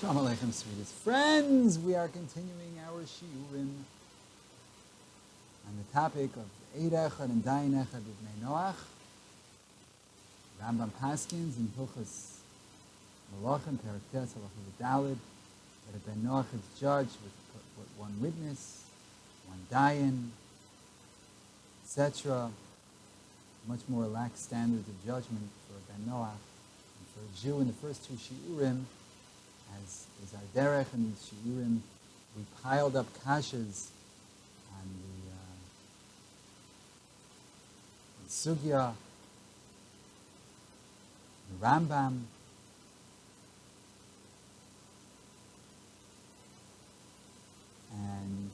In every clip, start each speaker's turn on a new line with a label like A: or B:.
A: Shalom Aleichem, sweetest friends. We are continuing our shiurim on the topic of Echad and Dayan Echad with Bnei Noach. Rambam Paskins in Hilchos Melachim, Perek Tes, Halacha Daled, that a Bnei Noach is judged with one witness, one Dayan, etc. Much more relaxed standards of judgment for a Bnei Noach. And for a Jew in the first two shiurim, as is our derech in these shiurim, we piled up kashas on the sugya, the Rambam, and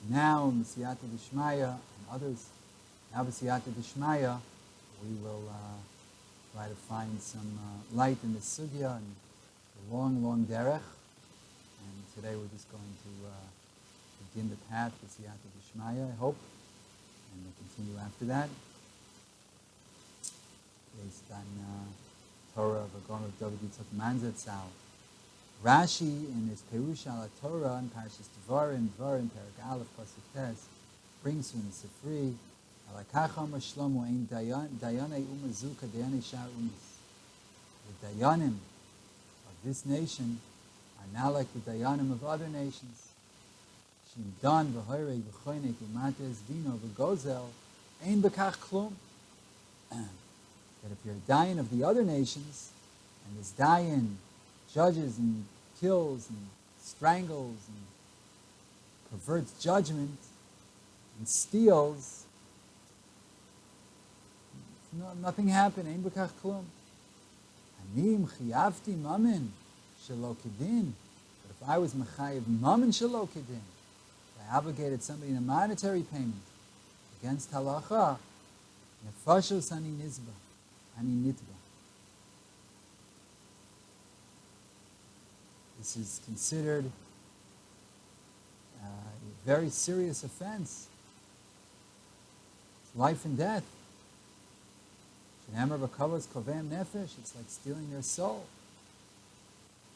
A: now in Siyata D'Shmaya and others, now in Siyata D'Shmaya, we will try to find some light in the sugya and the long derech. And today we're just going to begin the path with Siyata D'Shmaya, I hope, and we'll continue after that, based on Torah of a Gaon of David Yitzchak Manzatzal. Rashi in his Perush ala Torah in Parashas Dvarim, Perek Aleph Pasuk Tes, brings from the Sifri, Alakacha Amar Shlomo ein dayanei umazu kadayanei shar umas. The dayanim of this nation are now like the dayanim of other nations. Shimdan v'hoirei v'choinek umates vino v'gozel ein bekach klum. That if you're a dayan of the other nations, and this dayan judges and kills and strangles and perverts judgment and steals, nothing happened. Ein bekach klum. Anim chiyavti mamin shelo kedin. But if I was mechayev mamin shelo kedin, I obligated somebody in a monetary payment against halacha, nefashos ani nizba, ani nitba. This is considered a very serious offense. It's life and death. It's like stealing their soul.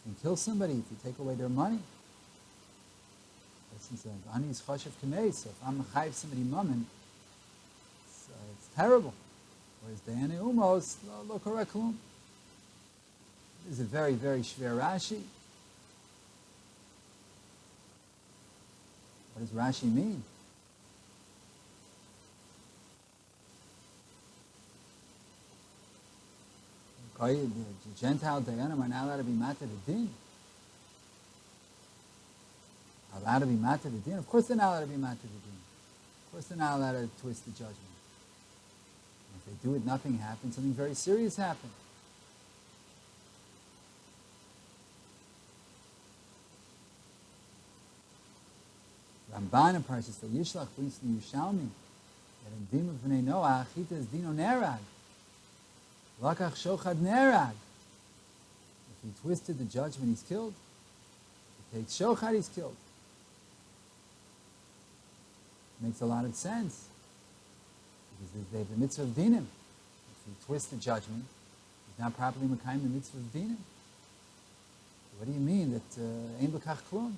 A: You can kill somebody if you take away their money. So if I'm mechayev somebody mammon, it's terrible. Whereas Dayanei umos lo kara klum. This is a very, very shver Rashi. What does Rashi mean? The Gentile Dayanim are not allowed to be matter the din. Allowed to be matter the din? Of course they're not allowed to be matter the din. Of course they're not allowed to twist the judgment. And if they do it, nothing happens. Something very serious happens. Ramban in Parashas Vayishlach brings to the Yerushalmi that in Dim of Bnei Noach, Chita is Dino Nerag. Lakach shochad nerag. If he twisted the judgment, he's killed. If he takes shochad, he's killed. Makes a lot of sense. Because they have the mitzvah of dinim. If he twists the judgment, he's not properly mekayim the mitzvah of dinim. What do you mean that ein bekach klum?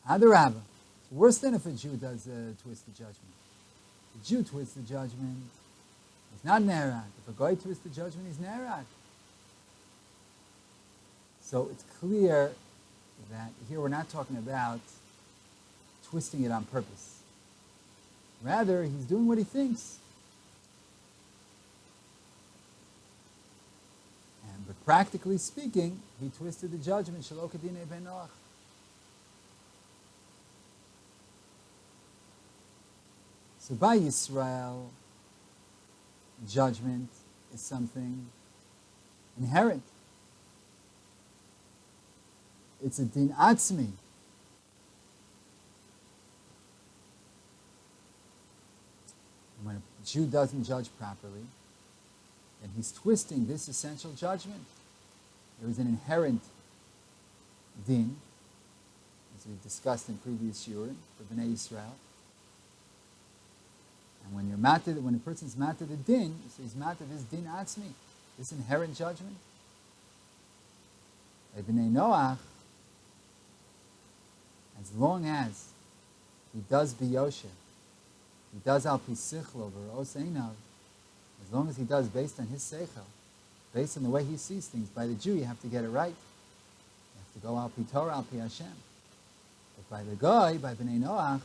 A: Adarabah. It's worse than if a Jew does twist the judgment. If a Jew twists the judgment, he's not nerag. If a guy twists the judgment, he's nerag. So it's clear that here we're not talking about twisting it on purpose. Rather, he's doing what he thinks. But practically speaking, he twisted the judgment. Shelo kedinei ben Noach. So by Yisrael, judgment is something inherent. It's a din atzmi. When a Jew doesn't judge properly, and he's twisting this essential judgment, there is an inherent din, as we've discussed in previous shiurim for Bnei Yisrael. And when a person's matter the din, so he's matter this din atzmi, this inherent judgment. By Bnei Noach, as long as he does biyosher, he does al pi sichlo v'ros einav, as long as he does based on his seichel, based on the way he sees things. By the Jew, you have to get it right. You have to go al pi Torah, al pi Hashem. But by the guy, by Bnei Noach,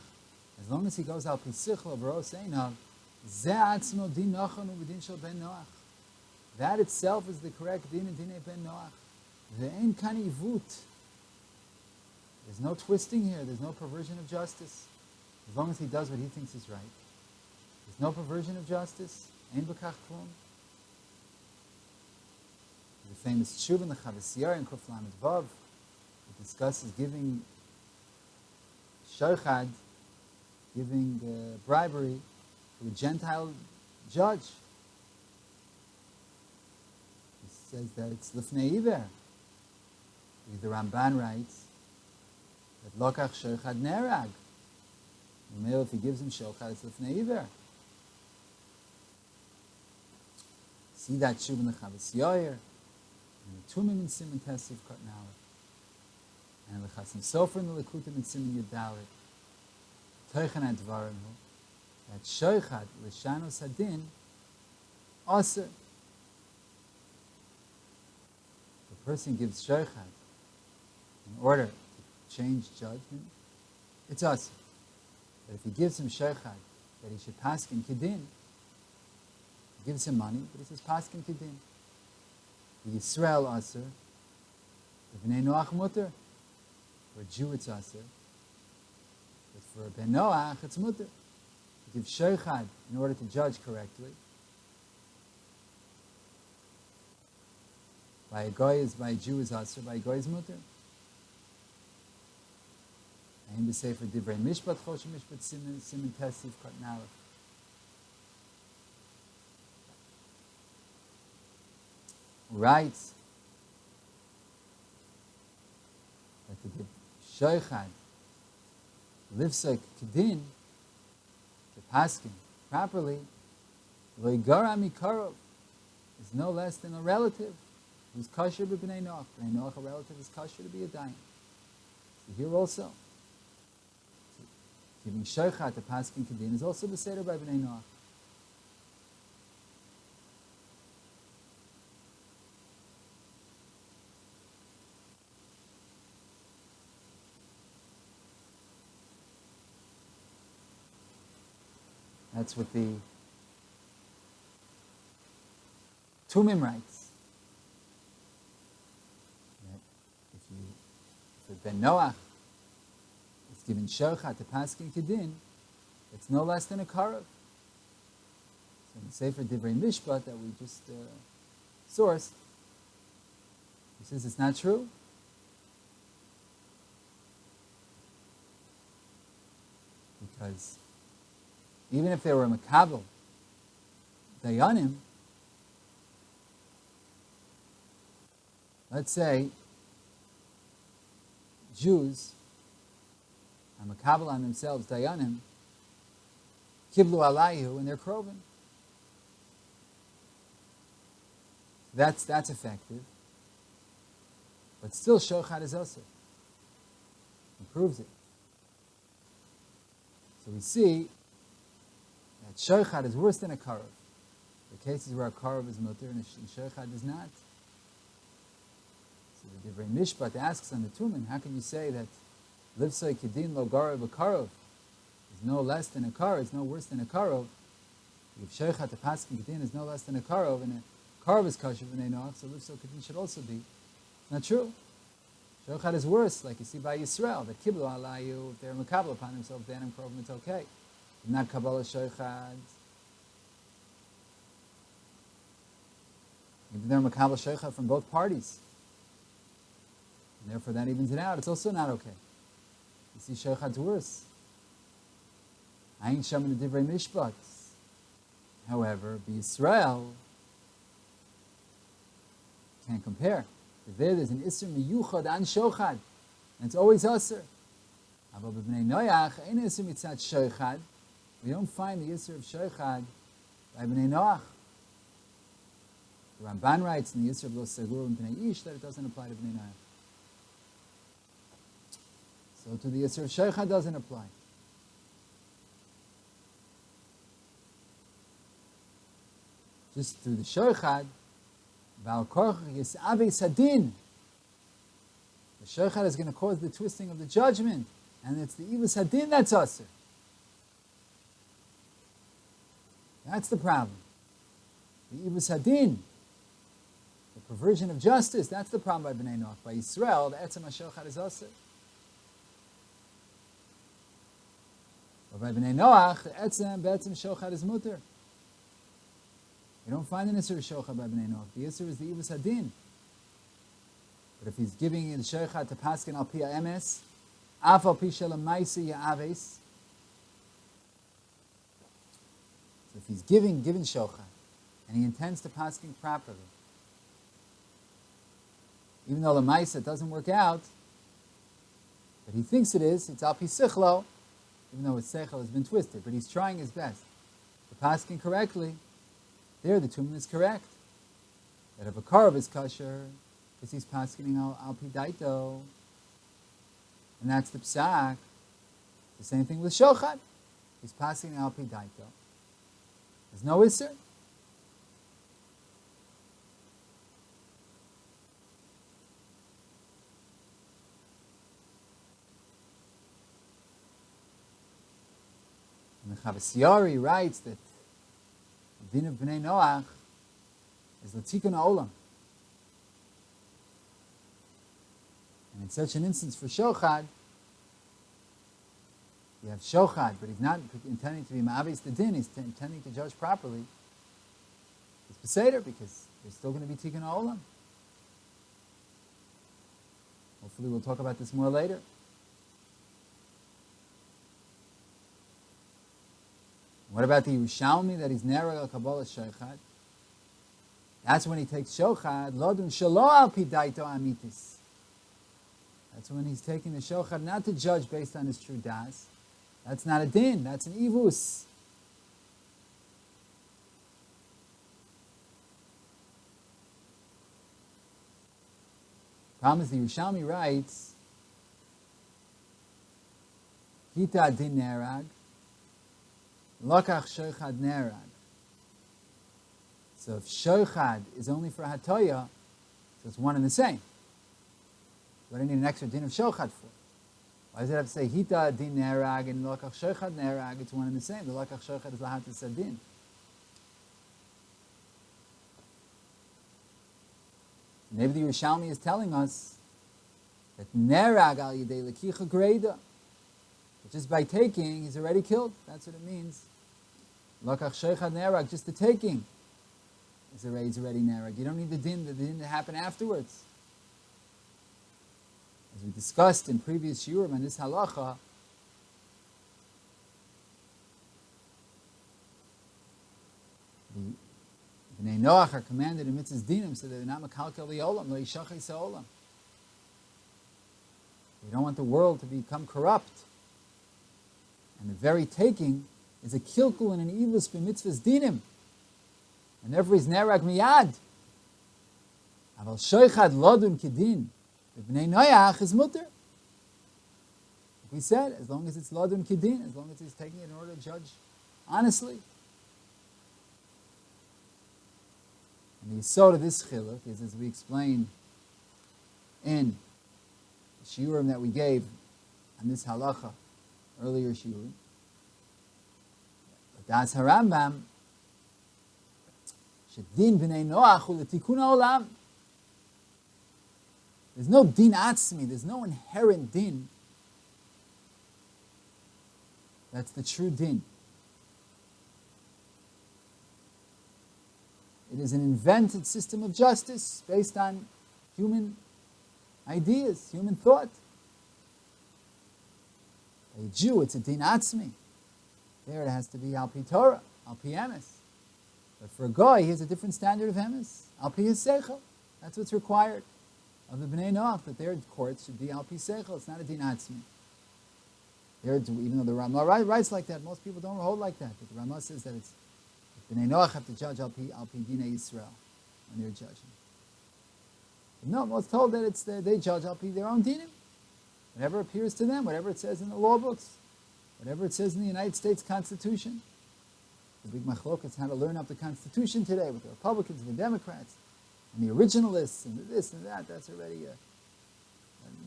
A: as long as he goes al pi sichlo v'ros einav, ze atzmo din Nochon u'b'din shel ben Noach. That itself is the correct din and dinei ben Noach. Ve'en kan ivut. There's no twisting here. There's no perversion of justice. As long as he does what he thinks is right. There's no perversion of justice. Ein b'kach klum. The famous Tshuva in the Chavis Yair in Kuf Lamed Vav, it discusses giving shochad, giving bribery to a Gentile judge. He says that it's lifnei iver. The Ramban writes that lokach shochad nerag. The male, if he gives him shochad, it's lifnei iver. See that Tshuva in the Chavis Yair, and the Tumim in Siman Tesiv Katan Aleph, and the Chasim Sofer in the Likutim in Siman Yud Dalet. Teichen advarim hu that shochad l'shanos hadin aser. The person gives shochad in order to change judgment, it's aser. But if he gives him shochad that he should paskin kedin, he gives him money, but he says paskin kedin. The Yisrael aser, the Bnei Noach mutter. For a Jew it's aser, but for a Ben Noach it's mutter. He gives shochad in order to judge correctly. By a Jew is aser, by a goy is mutter. Aim to say for divrei mishpat choshen mishpat siman tesiv katan aleph. Writes that to give shochad, livsek kedin, to paskin properly, lo yigara mikarov, is no less than a relative who's kosher to Bnei Noach. Bnei Noach, a relative, is kosher to be a dayan. So here also, giving shochad to paskin kedin is also the seder by Bnei Noach. That's what the Tumim writes. That if Ben Noach is given shochad to paskin kedin, it's no less than a karev. So in the Sefer Divrei Mishpat that we just sourced, he says it's not true. Because even if they were a makabel dayanim, let's say Jews are makabel on themselves dayanim, kiblu alayhu, and they're kroven. That's effective. But still shochad is also. He proves it. So we see that shochad is worse than a karev. The cases where a karev is mutter and shochad is not. So the Divrei Mishpat asks on the Tumen, how can you say that livsoi kedin lo garev a karev is no less than a karev, is no worse than a karev? If shochad to paskin kedin is no less than a karev, and a karev is kosher Bnei Noach, so livsoi kedin should also be. It's not true. Shochad is worse, like you see by Yisrael, that kiblu alayu, if they're makabel upon themselves, then and krovim, it's okay. Not Kabbalah shochad. Even they're makabel shochad from both parties. And therefore that evens it out. It's also not okay. You see shochad's worse. Ayin sham in the Divrei Mishpat. However, B'Yisrael can't compare. There's an Isser miyuchad an shochad, and it's always Asr. But Bnei Noach, ein Isser mitzat shochad. We don't find the Isser of shochad by Bnei Noach. The Ramban writes in the Isser of Lo Segur and Bnei Ish that it doesn't apply to Bnei Noach. So to the Yisr of Sheikhad doesn't apply. Just through the Sheikhad, Val Korch Yisave Sadin. The Sheikhad is going to cause the twisting of the judgment, and it's the Ivus Hadin that's Asr. That's the problem. The Ivus Hadin, the perversion of justice, that's the problem by Bnei Noach. By Yisrael, the Etzem HaSheikhad is Asr. But by Bnei Noach, the Etzem Shochad is Mutter. You don't find an Isser Shochad by Bnei Noach. The Isser is the Ivus Hadin. But if he's giving the Sheikhad to Paskin al Pi Emes, Af al Pi Shalom Maisi Ya'aves. So if he's given Shochad, and he intends to Paskin properly, even though the Maisa doesn't work out, but he thinks it is, it's al Pi Sichlo, even though his Seichel has been twisted, but he's trying his best to Paskin correctly. There, the Tumen is correct. That if a Karv is kosher, because he's Paskining al Pi Daito, and that's the Psak. The same thing with Shochad. He's Paskining al Pi Daito. There's no Isser. And the Chavas Yari writes that the din of Bnei Noach is L'tikun ha'olam. And in such an instance for Shochad, you have Shochad, but he's not intending to be Ma'avis the din, he's intending to judge properly. It's Peseder, because there's still going to be Tikun ha'olam. Hopefully we'll talk about this more later. What about the Yerushalmi that he's Nereg al Kabbalah Sheikhad? That's when he takes Shochad, Lodun Shalo al Pi Daito Amitis. That's when he's taking the Shochad not to judge based on his true das. That's not a din, that's an ivus. Problem is the Yerushalmi writes, Kita din nerag, Lokach Shochad nerag. So if Shochad is only for Hatoya, so it's one and the same. What do I need an extra din of Shochad for? Why does it have to say Hita din nerag and Lokach Shochad nerag? It's one and the same. The Lokach Shochad is Lahatis Adin. Maybe the Yerushalmi is telling us that nerag al yidei lekicha greida. Just by taking, he's already killed. That's what it means. Lokach Shochad nerag, just the taking is already nerag. You don't need the din to happen afterwards. As we discussed in previous shiurim on this halacha, the Bnei Noach are commanded in mitzvahs dinim so that they're not makalkel the olam, lo yishachei sa'olam. We don't want the world to become corrupt. And the very taking is a kilkul and an ivus b'mitzvahs dinim. And therefore he's nerag miyad. Aval shoichad lodun kedin. The Bnei Noach is mutter. Like we said, as long as it's lodun kedin, as long as he's taking it in order to judge honestly. And the yisod of this chiluk is, as we explained in the shiurim that we gave on this halacha, earlier shiurim, Das Harambam, Shedin Bnei Noach hu letikun ha'olam. There's no din atzmi, there's no inherent din. That's the true din. It is an invented system of justice based on human ideas, human thought. A Jew, it's a din atzmi. There it has to be al pi Torah, al pi emes. But for a goy, he has a different standard of emes. Al pi his seichel. That's what's required of the Bnei Noach, that their courts should be al pi seichel. It's not a din atzmi. Even though the Ramah writes like that, most people don't hold like that. But the Ramah says that it's Bnei Noach have to judge al pi dinei Yisrael when they're judging. But no, most told that it's they judge al pi their own dinim. Whatever appears to them, whatever it says in the law books, whatever it says in the United States Constitution. The big machlokas is how to learn up the Constitution today with the Republicans and the Democrats and the originalists and the this and that. That's already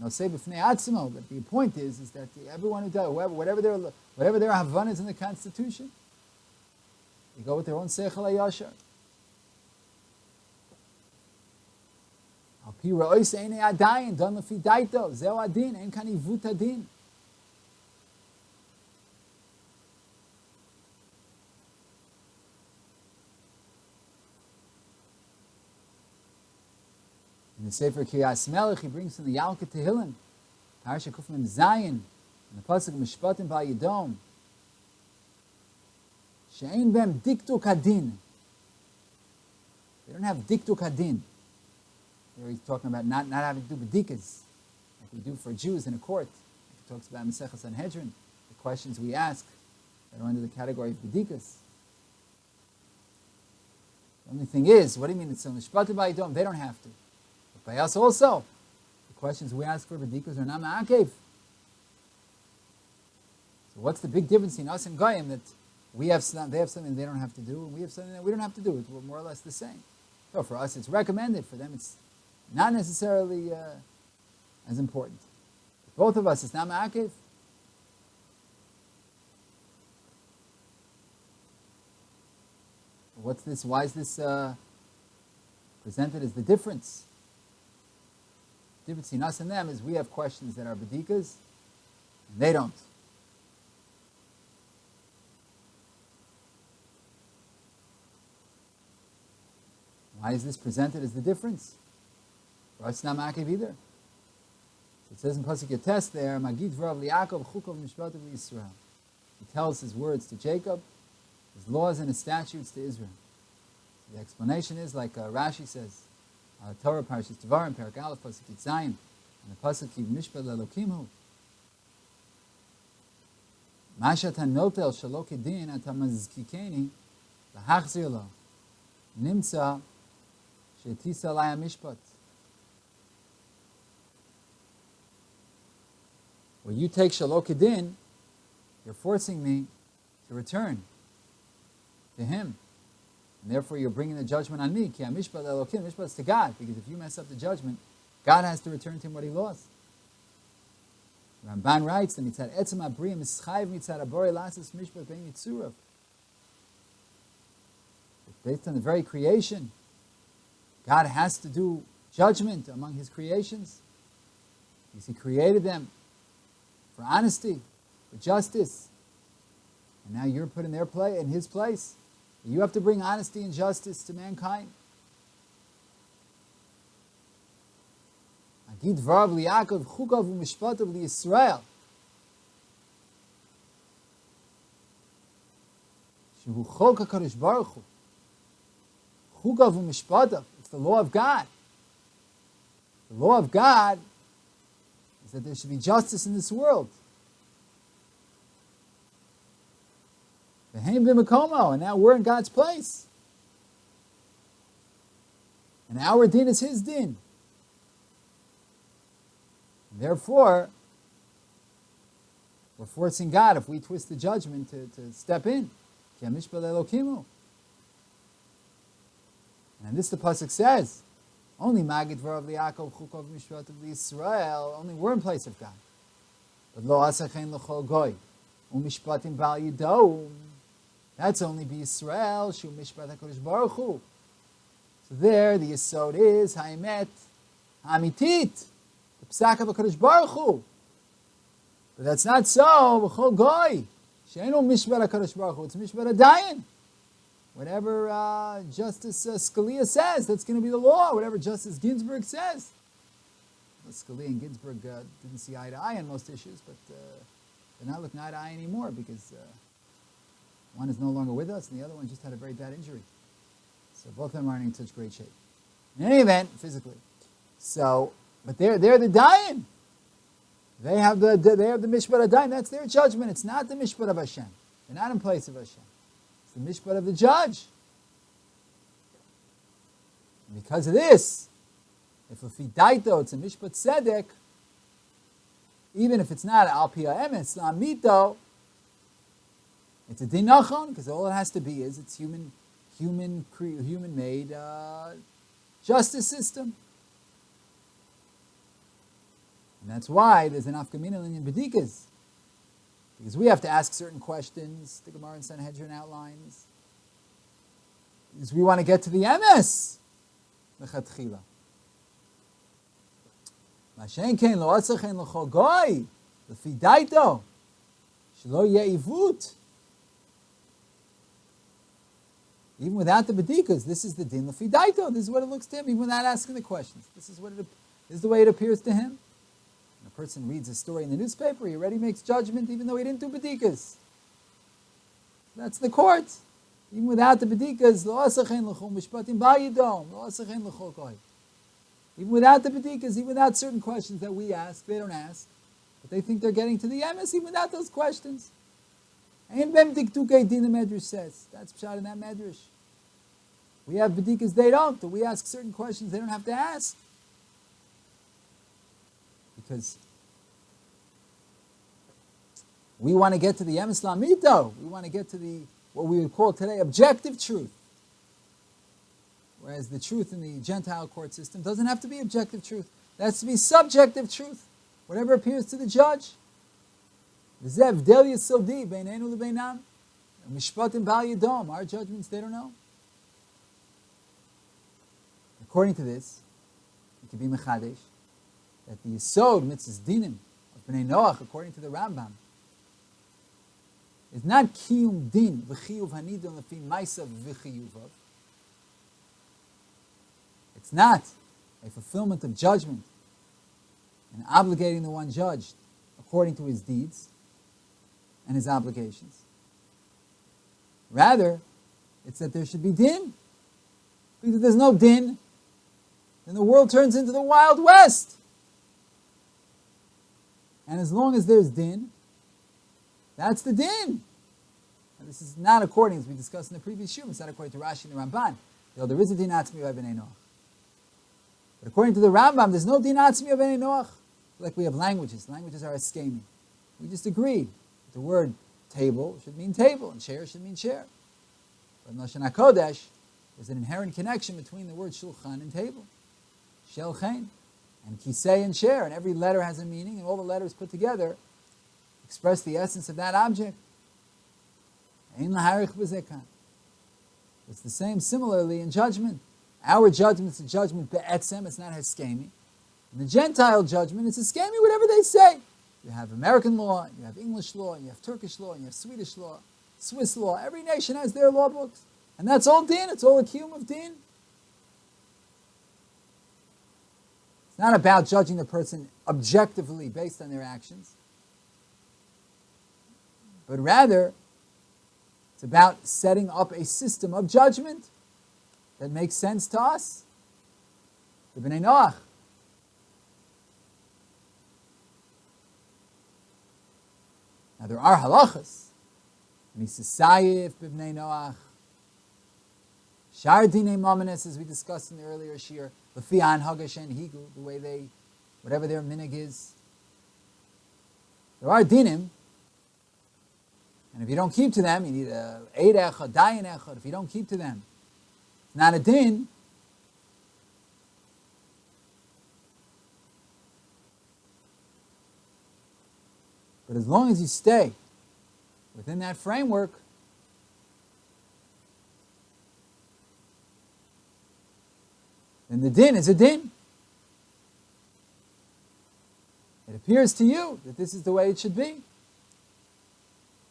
A: no say b'fnei atzmo. But the point is that everyone who does whatever their havan is in the Constitution, they go with their own seichel hayashar. Al pi ra'os einei adayin don lefi daito zeu adin ein kan ivut adin. In the Sefer Kiryas Melech, he brings from the Yalkut Tehillim, Parsha Kuf Mem Zayin, and the pasuk Mishpatim Bal Yidom, She'ein bem diktuk hadin. They don't have diktuk hadin. There he's talking about not having to do bedikas, like we do for Jews in a court. He talks about Maseches Sanhedrin, the questions we ask that are under the category of bedikas. The only thing is, what do you mean it's Mishpatim Bal Yidom? They don't have to. By us also, the questions we ask for bedikas are not ma'akev. So what's the big difference in us and Goyim that they have something they don't have to do, and we have something that we don't have to do? It's more or less the same. So for us, it's recommended. For them, it's not necessarily as important. For both of us, it's not ma'akev. What's this? Why is this presented as the difference? The difference between us and them is we have questions that are bedikas, and they don't. Why is this presented as the difference? For us, it's not ma'akev either. So it says in Pasuk Yates there, Magid v'rav li'Yaakov chukov mishpatav li'Yisrael. He tells his words to Jacob, his laws and his statutes to Israel. So the explanation is like Rashi says, Torah Parshas Devarim, Perak Aleph, Pasuk Yitzayin, and the Pasuk Yiv Mishpat L'Elokimhu. Mashat hanotel shelo kedin ata mazkikeni lahachzir lo nimtza shetisa laya mishpat. Where you take shelo kedin, you're forcing me to return to him. And therefore, you're bringing the judgment on me. Ki mishpat elokim, mishpat is to God, because if you mess up the judgment, God has to return to him what he lost. Ramban writes that mitzad etzem abriyim ischayv mitzad abore lasis mishpat bein yitzurav. Based on the very creation, God has to do judgment among his creations, because he created them for honesty, for justice, and now you're put in his place. You have to bring honesty and justice to mankind. Agid v'rav li'Yaakov chukav u'mishpatav li'Yisrael. Shehu chok HaKadosh Baruch Hu. Chukav u'mishpatav. It's the law of God. The law of God is that there should be justice in this world. And now we're in God's place. And our din is his din. And therefore, we're forcing God, if we twist the judgment, to step in. And this the pasuk says, only Magid v'rav li'Yaakov chukov mishpatav li'Yisrael, only we're in place of God. But lo asachen l'chol goy, u'mishpatim bal yidom. That's only be Yisrael, Shu Mishpat HaKadosh Baruch Hu. So there, the Yisod is Ha'emet Ha'amitit, the Psak of HaKadosh Baruch Hu. But that's not so, B'chol Goy. She'eno Mishpat HaKadosh Baruch Hu, it's Mishpat HaDayan. Whatever Justice Scalia says, that's going to be the law. Whatever Justice Ginsburg says. Well, Scalia and Ginsburg didn't see eye to eye on most issues, but they're not looking eye to eye anymore because one is no longer with us, and the other one just had a very bad injury. So both of them aren't in such great shape. In any event, physically. So, but they're the Dayan. They have the Mishpat HaDayan. That's their judgment. It's not the Mishpat of Hashem. They're not in place of Hashem. It's the Mishpat of the judge. And because of this, if Lefi Daito, it's a Mishpat Tzedek, even if it's not al pi ha'emes la'amito, it's a din nachon, because all it has to be is it's human-made justice system. And that's why there's an afkamina in bedikas. Because we have to ask certain questions, the Gemara and Sanhedrin outlines. Because we want to get to the emes. Lechatchila. Mashen kein lo atzachen l'chol goy, lefi daito, shelo yeh ivut. Even without the bedikas, this is the din lefi daito. This is what it looks to him, even without asking the questions. This is the way it appears to him. When a person reads a story in the newspaper, he already makes judgment, even though he didn't do bedikas. That's the court. Even without the bedikas, lo asachen l'chol mishpatim ba'yidom, lo asachen l'chol goy. Even without the bedikas, even without certain questions that we ask, they don't ask. But they think they're getting to the emes, even without those questions. And Bem Diktukei Din the Medrash says. That's pshat in that Medrash. We have bedikas, they don't. We ask certain questions they don't have to ask. Because we want to get to the emes lamito. We want to get to the, what we would call today, objective truth. Whereas the truth in the Gentile court system doesn't have to be objective truth. It has to be subjective truth. Whatever appears to the judge. Our judgments, they don't know. According to this, it could be mechadesh, that the yesod mitzvahs dinim of Bnei Noach, according to the Rambam, is not kiyum din v'chiyuv hanidon lefi ma'asav v'chiyuvav. It's not a fulfillment of judgment and obligating the one judged according to his deeds and his obligations. Rather, it's that there should be din. Because if there's no din, then the world turns into the Wild West. And as long as there's din, that's the din. Now, this is not according, as we discussed in the previous shiur, it's not according to Rashi and the Ramban. Though there is a din atzmi by Bnei Noach. But according to the Rambam, there's no din atzmi of Bnei Noach. Like we have languages. Languages are eskemi. We just agreed. The word table should mean table, and chair should mean chair. But in Lashon HaKodesh, there's an inherent connection between the word shulchan and table. Shelchen, and kisei and chair, and every letter has a meaning, and all the letters put together express the essence of that object. Ein laharich b'zekan. It's the same similarly in judgment. Our judgment is a judgment be'etzem, it's not heskemi. In the Gentile judgment, it's heskemi, whatever they say. You have American law, you have English law, and you have Turkish law, and you have Swedish law, Swiss law. Every nation has their law books. And that's all din, it's all a kiyum of din. It's not about judging the person objectively based on their actions, but rather, it's about setting up a system of judgment that makes sense to us. The Bnei Noach. Now there are halachas. Misasayif b'Bnei Noach. Shar dinei mamanis, as we discussed in the earlier shiur. L'fi hanhaga and higu, the way they, whatever their minig is. There are dinim. And if you don't keep to them, you need a eid echad, dayan echad. If you don't keep to them, it's not a din. But as long as you stay within that framework, then the din is a din. It appears to you that this is the way it should be.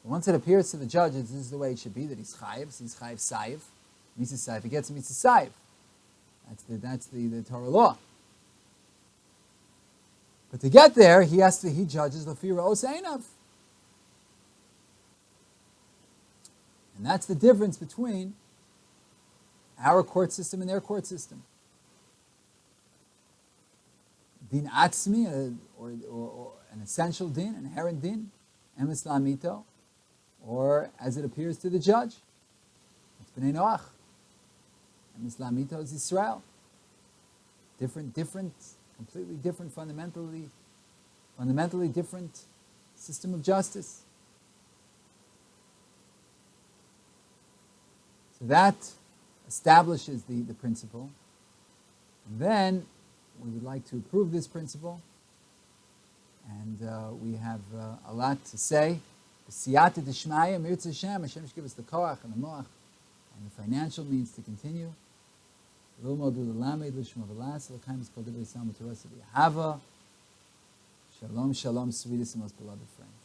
A: Once it appears to the judge that this is the way it should be, that he's chayiv sayiv, mitzvah sayiv, he gets mitzvah sayiv. That's the Torah law. But to get there, he judges the fira oseinav. And that's the difference between our court system and their court system. Din atzmi, or an essential din, an inherent din, emes lamito, or as it appears to the judge. It's Bnei Noach. Emes lamito is Israel. Different, completely different, fundamentally fundamentally different system of justice. So that establishes the principle. And then we would like to prove this principle. And we have a lot to say. B'siyata d'shmaya, mirtz Hashem, Hashem should give us the koach and the moach and the financial means to continue. Shalom, shalom, sweetest and most beloved friends.